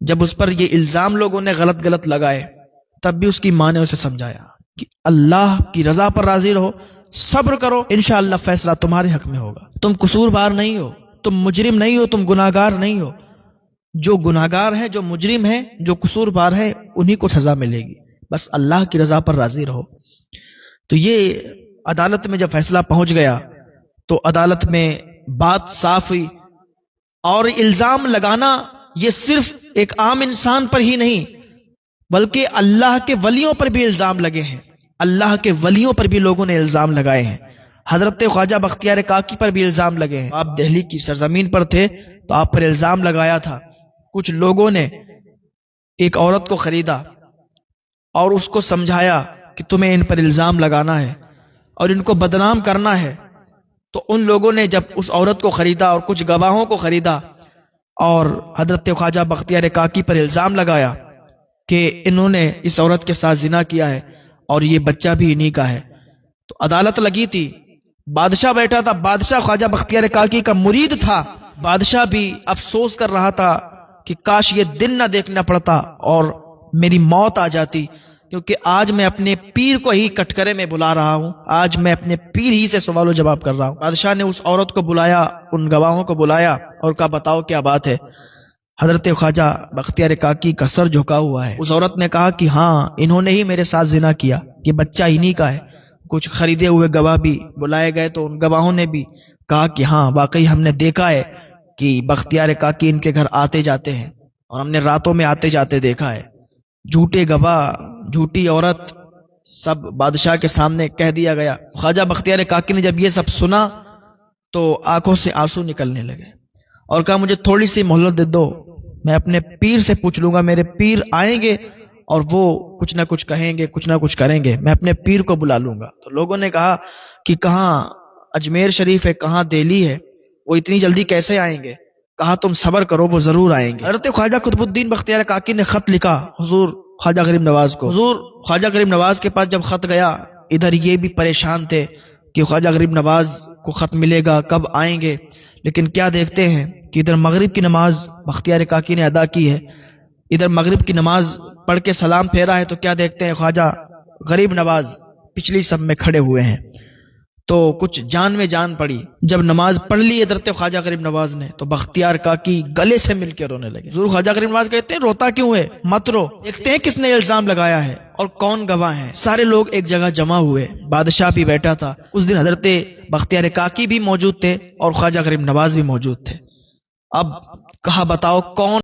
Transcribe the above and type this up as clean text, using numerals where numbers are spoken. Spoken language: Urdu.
جب اس پر یہ الزام لوگوں نے غلط غلط لگائے تب بھی اس کی ماں نے اسے سمجھایا کہ اللہ کی رضا پر راضی رہو، صبر کرو، انشاءاللہ فیصلہ تمہارے حق میں ہوگا۔ تم قصوروار نہیں ہو، تم مجرم نہیں ہو، تم گناہگار نہیں ہو۔ جو گناہگار ہے، جو مجرم ہے، جو قصوروار ہے، انہی کو سزا ملے گی، بس اللہ کی رضا پر راضی رہو۔ تو یہ عدالت میں جب فیصلہ پہنچ گیا تو عدالت میں بات صاف ہوئی، اور الزام لگانا یہ صرف ایک عام انسان پر ہی نہیں بلکہ اللہ کے ولیوں پر بھی الزام لگے ہیں۔ اللہ کے ولیوں پر بھی لوگوں نے الزام لگائے ہیں۔ حضرت خواجہ بختیار کاکی پر بھی الزام لگے ہیں۔ آپ دہلی کی سرزمین پر تھے تو آپ پر الزام لگایا تھا، کچھ لوگوں نے ایک عورت کو خریدا اور اس کو سمجھایا کہ تمہیں ان پر الزام لگانا ہے اور ان کو بدنام کرنا ہے۔ تو ان لوگوں نے جب اس عورت کو خریدا اور کچھ گواہوں کو خریدا اور حضرت خواجہ بختیار کاکی پر الزام لگایا کہ انہوں نے اس عورت کے ساتھ زنا کیا ہے اور یہ بچہ بھی انہی کا ہے، تو عدالت لگی تھی، بادشاہ بیٹھا تھا، بادشاہ خواجہ بختیار کاکی کا مرید تھا، بادشاہ بھی افسوس کر رہا تھا کہ کاش یہ دن نہ دیکھنا پڑتا اور میری موت آ جاتی، کیونکہ آج میں اپنے پیر کو ہی کٹکرے میں بلا رہا ہوں، آج میں اپنے پیر ہی سے سوال و جواب کر رہا ہوں۔ بادشاہ نے اس عورت کو بلایا، ان گواہوں کو بلایا اور کہا بتاؤ کیا بات ہے۔ حضرت خواجہ بختیار کاکی کا سر جھکا ہوا ہے۔ اس عورت نے کہا کہ ہاں انہوں نے ہی میرے ساتھ زنا کیا، یہ بچہ انہی کا ہے۔ کچھ خریدے ہوئے گواہ بھی بلائے گئے تو ان گواہوں نے بھی کہا کہ ہاں واقعی ہم نے دیکھا ہے کہ بختیار کاکی ان کے گھر آتے جاتے ہیں اور ہم نے راتوں میں آتے جاتے دیکھا ہے۔ جھوٹے گواہ، جھوٹی عورت، سب بادشاہ کے سامنے کہہ دیا گیا۔ خواجہ بختیار کاکی نے جب یہ سب سنا تو آنکھوں سے آنسو نکلنے لگے اور کہا مجھے تھوڑی سی مہلت دے دو، میں اپنے پیر سے پوچھ لوں گا، میرے پیر آئیں گے اور وہ کچھ نہ کچھ کہیں گے، کچھ نہ کچھ کریں گے، میں اپنے پیر کو بلا لوں گا۔ تو لوگوں نے کہا کہ کہاں اجمیر شریف ہے، کہاں دہلی ہے، وہ اتنی جلدی کیسے آئیں گے؟ کہا تم صبر کرو، وہ ضرور آئیں گے۔ حضرت خواجہ قطب الدین بختیار کاکی نے خط لکھا حضور خواجہ غریب نواز کو۔ حضور خواجہ غریب نواز کے پاس جب خط گیا، ادھر یہ بھی پریشان تھے کہ خواجہ غریب نواز کو خط ملے گا، کب آئیں گے، لیکن کیا دیکھتے ہیں کہ ادھر مغرب کی نماز بختیار کاکی نے ادا کی ہے، ادھر مغرب کی نماز پڑھ کے سلام پھیرا ہے، تو کیا دیکھتے ہیں خواجہ غریب نواز پچھلی صف میں کھڑے ہوئے ہیں۔ تو کچھ جان میں جان پڑی، جب نماز پڑھ لی حضرت خواجہ غریب نواز نے تو بختیار کاکی گلے سے مل کے رونے لگے۔ حضور خواجہ غریب نواز کہتے ہیں روتا کیوں ہے؟ مت رو، دیکھتے ہیں کس نے الزام لگایا ہے اور کون گواہ ہیں۔ سارے لوگ ایک جگہ جمع ہوئے، بادشاہ بھی بیٹھا تھا، اس دن حضرت بختیار کاکی بھی موجود تھے اور خواجہ غریب نواز بھی موجود تھے۔ اب کہا بتاؤ کون